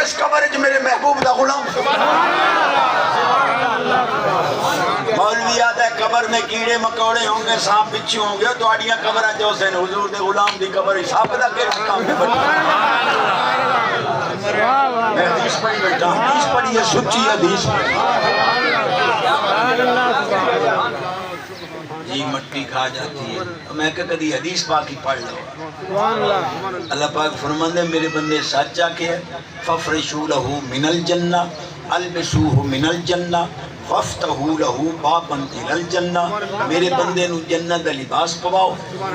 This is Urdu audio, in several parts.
اس قبر وچ میرے محبوب دا غلام مولوی آدھا ہے قبر میں کیڑے مکوڑے ہوں گے سانپ بچھو ہوں گے تو آڑیاں قبرہ جو حسین حضور دے غلام دی قبر حساب دا کے کام میں بڑی میں حدیث پڑھی بیٹھا حدیث پڑھی ہے سچی حدیث پڑھی جی مٹی کھا جاتی ہے میں کہ کدی حدیث پاکی پڑھ لو اللہ پاک فرماندے میرے بندے سچا کے ففرشو لہو من الجنہ البسوہ من الجنہ وفتحو لہو بابن الى الجنہ میرے بندے نو جنت دا لباس پواؤ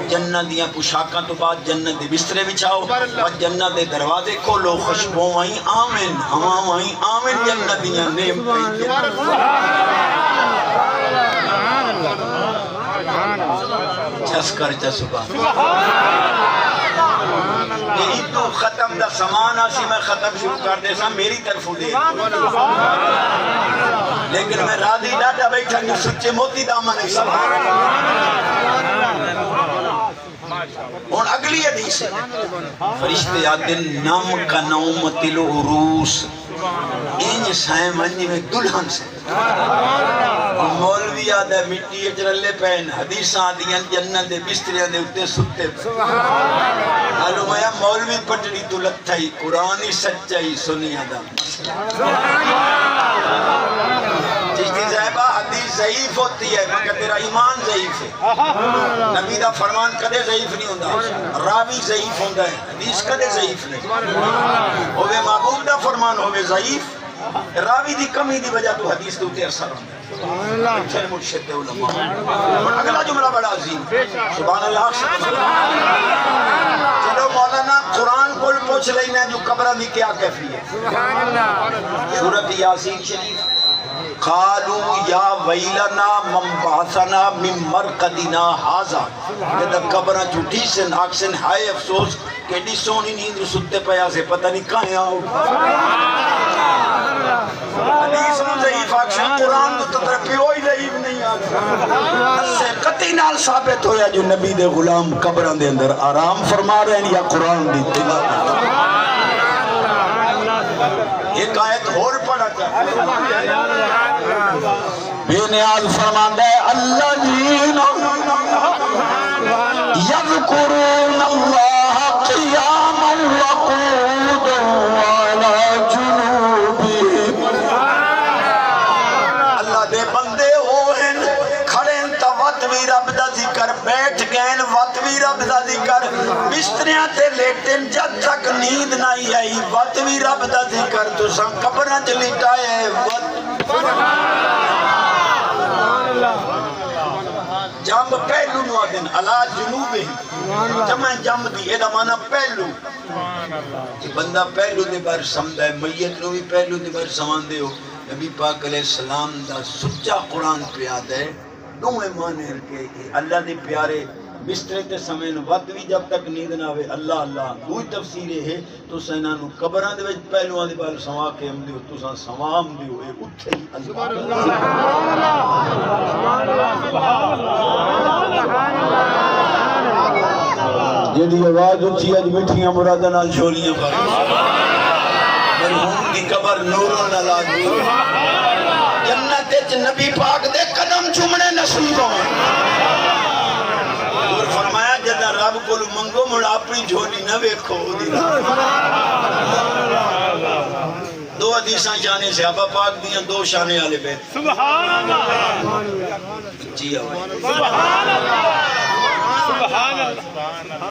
جنت دیاں پوشاکاں تو بعد جنت دے بسترے بچھاؤ اور جنت دے دروازے کھولو خوشبو آئیں آمین ہمام آئیں آمین جنت دیاں نیم پہی جس کر جسبا میری تو ختم دا سامان آسی میں ختم شروع کر دے سا میری طرف دے لیکن میں راضی ڈاٹا بیٹھا کہ سچے موتی دامن ہے اور اگلی حدیث ہے فرشتے آتے نام کا نومت العروس انج سائیں منجی میں دلہن سے مولوی آدھا مٹی اجرلے پہن حدیثاں آدھیاں جنت دے بستریاں دے اتے ستے معلوم ہے مولوی پٹڑی تو لتھائی قرآنی سچائی سنی آدھا چشتی صاحبہ حدیث ضعیف ہوتی ہے مگر تیرا ایمان ضعیف ہے نبی دا فرمان کدے ضعیف نہیں ہوندہ راوی ضعیف ہوندہ ہے حدیث کدے ضعیف نہیں ہوئے محبوب دا فرمان ہوئے ضعیف راوی دی کمی دی وجہ تو حدیث تو تیر سر ہوندہ ہے اچھے مرشد علماء اور اگلا جملہ بڑا عظیم سبحان اللہ چلو مولانا قرآن کو پوچھ لینا جو قبرہ دی کیا کیفی ہے سورۃ یاسین شریف قالوا یا ویلنا من بعثنا من مرقدنا هذا کہ قبرہ جھوٹی سے ناکسن ہائے افسوس کہ ڈی سونی نیند ستے پیا سے پتہ نہیں کہاں آؤ حدیث میں ضعیف آکشن قرآن تو تطرفی ہوئی ضعیف نہیں آکشن اس سے قطعی نال ثابت ہویا جو نبی دے غلام قبران دے اندر آرام فرما رہے ہیں یا قرآن دی تلاوت ایک آیت اور پڑھا چاہتا بے نیاز فرماندہ ہے الذین یذکرون اللہ قیاما وقعودا وعلی جنوبہم اللہ دے بندے ہوئن کھڑیں تا وطوی رب دا ذکر بیٹھ گئن وطوی رب دا ذکر بستریاں تے لیٹن جب تک نیند نہیں آئی وطوی رب دا ذکر تو سن قبرہ چلیٹائے جنب پہلو نو آدن علا جنوب ہی جمع جنب دی ایدہ مانا پہلو بندہ پہلو دے بار سمدہ ہے میت نو بھی پہلو دے بار سماندے ہو نبی پاک علیہ السلام دا سچا قرآن پیاد ہے دوئے مانے رکھے اللہ دے پیارے بسترے تے سمین وقت بھی جب تک نیند نہ ہوئے اللہ اللہ دوئی تفسیرے ہے تو سینانو قبران دے وچ پہلوان دے بار سوا کے ہم دیو تو سان سوام دیو اے اٹھے ہی اللہ جیدی آواز اچھی اج مٹھیاں مرادنا جھولیاں پر مرحوم کی قبر نوروں نہ لاگی جنت اچ نبی پاک دے قدم چومنے نصیب ہوں اور فرمایا جدہ رب کو منگو مڑ اپنی جھولی نہ ویکھو دو حدیثاں شانے صحابہ پاک دیاں دو شانے آلے بیت سبحان اللہ جی آوائی سبحان اللہ